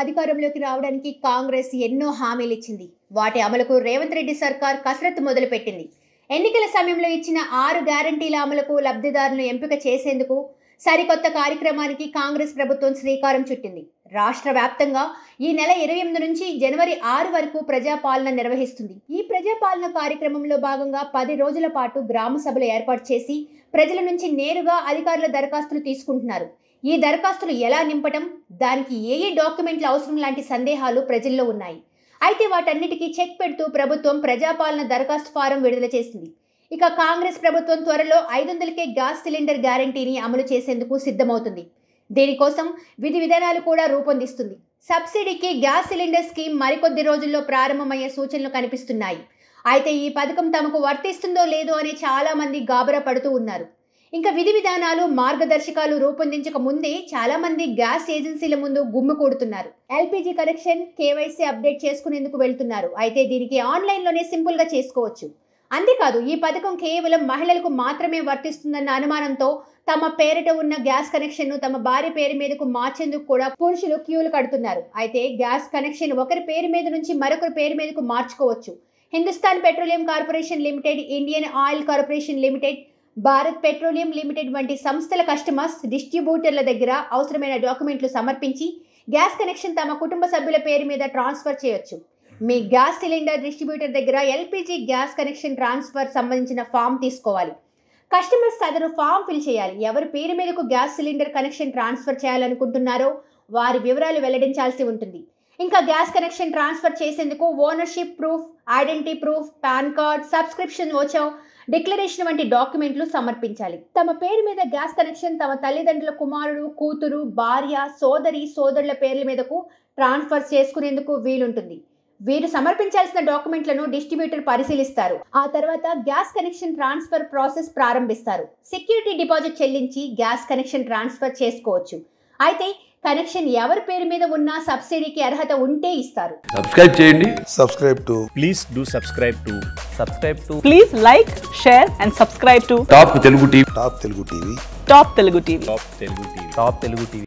అధికారంలోకి రావడానికి కాంగ్రెస్ ఎన్నో హామీలు ఇచ్చింది. వాటి అమలుకు రేవంత్ రెడ్డి సర్కార్ కసరత్తు మొదలుపెట్టింది. ఎన్నికల సమయంలో ఇచ్చిన 6 గ్యారంటీల అమలుకు లబ్ధిదారులను ఎంపిక చేసేందుకు సరికొత్త కార్యక్రమానికి కాంగ్రెస్ ప్రభుత్వం శ్రీకారం చుట్టింది. రాష్ట్ర వ్యాప్తంగా ఈ నెల 28 నుంచి జనవరి 6 వరకు ప్రజాపాలన నిర్వహిస్తుంది. ఈ ప్రజాపాలన కార్యక్రమంలో భాగంగా 10 రోజుల పాటు గ్రామ సభలు ఏర్పాటు చేసి ప్రజల నుంచి నేరుగా అధికారుల దరఖాస్తులు తీసుకుంటున్నారు. ఈ దరఖాస్తులు ఎలా నింపటం, దానికి ఏ డాక్యుమెంట్లు అవసరం లాంటి సందేహాలు ప్రజల్లో ఉన్నాయి. అయితే వాటన్నిటికీ చెక్ పెడుతూ ప్రభుత్వం ప్రజాపాలన దరఖాస్తు ఫారం విడుదల చేసింది. ఇక కాంగ్రెస్ ప్రభుత్వం త్వరలో 500కే గ్యాస్ సిలిండర్ గ్యారంటీని అమలు చేసేందుకు సిద్ధమవుతుంది. దీనికోసం విధి విధానాలు కూడా రూపొందిస్తుంది. సబ్సిడీకి గ్యాస్ సిలిండర్ స్కీమ్ మరికొద్ది రోజుల్లో ప్రారంభమయ్యే సూచనలు కనిపిస్తున్నాయి. అయితే ఈ పథకం తమకు వర్తిస్తుందో లేదో అని చాలా మంది గాబరా పడుతూ ఉన్నారు. ఇంకా విధి విధానాలు, మార్గదర్శకాలు రూపొందించక ముందే చాలా మంది గ్యాస్ ఏజెన్సీల ముందు గుమ్మి కూడుతున్నారు. ఎల్పీజీ కనెక్షన్, కేవైసీ అప్డేట్ చేసుకునేందుకు వెళ్తున్నారు. అయితే దీనికి ఆన్లైన్లోనే సింపుల్గా చేసుకోవచ్చు. అంతేకాదు, ఈ పథకం కేవలం మహిళలకు మాత్రమే వర్తిస్తుందన్న అనుమానంతో తమ పేరిట ఉన్న గ్యాస్ కనెక్షన్ను తమ భార్య పేరు మీదకు మార్చేందుకు కూడా పురుషులు క్యూలు కడుతున్నారు. అయితే గ్యాస్ కనెక్షన్ ఒకరి పేరు మీద నుంచి మరొకరి పేరు మీదకు మార్చుకోవచ్చు. Hindustan petroleum corporation limited, Indian oil corporation limited, Bharat petroleum limited వంటి సంస్థల కస్టమర్స్, డిస్ట్రిబ్యూటర్ల దగ్గర అవసరమైన డాక్యుమెంట్లు సమర్పించి గ్యాస్ కనెక్షన్ తమ కుటుంబ సభ్యుల పేరు మీద ట్రాన్స్ఫర్ చేయొచ్చు. మీ గ్యాస్ సిలిండర్ డిస్ట్రిబ్యూటర్ దగ్గర ఎల్పీజీ గ్యాస్ కనెక్షన్ ట్రాన్స్ఫర్ సంబంధించిన ఫామ్ తీసుకోవాలి. కస్టమర్స్ సదరు ఫామ్ ఫిల్ చేయాలి. ఎవరి పేరు మీదకు గ్యాస్ సిలిండర్ కనెక్షన్ ట్రాన్స్ఫర్ చేయాలనుకుంటున్నారో వారి వివరాలు వెల్లడించాల్సి ఉంటుంది. ఇంకా గ్యాస్ కనెక్షన్ ట్రాన్స్ఫర్ చేసేందుకు ownership proof, identity proof, pan card, subscription voucher, declaration వంటి డాక్యుమెంట్లు సమర్పించాలి. తమ పేరు మీద గ్యాస్ కనెక్షన్ తమ తల్లిదండ్రుల కుమారుడు, కూతురు, భార్య, సోదరి, సోదరుల పేర్ల మీదకు ట్రాన్స్ఫర్ చేసుకునేందుకు వీలుంటుంది. వీరు సమర్పించాల్సిన డాక్యుమెంట్లను డిస్ట్రిబ్యూటర్ పరిశీలిస్తారు. ఆ తర్వాత గ్యాస్ కనెక్షన్ ట్రాన్స్ఫర్ ప్రాసెస్ ప్రారంభిస్తారు. సెక్యూరిటీ డిపాజిట్ చెల్లించి గ్యాస్ కనెక్షన్ ట్రాన్స్ఫర్ చేసుకోవచ్చు. అయితే కనెక్షన్ ఎవరి పేరు మీద ఉన్నా సబ్సిడీకి అర్హత ఉంటే ఇస్తారు. సబ్స్క్రైబ్ చేయండి. Please do subscribe to. Please like, share and subscribe to top Telugu TV. Top Telugu TV.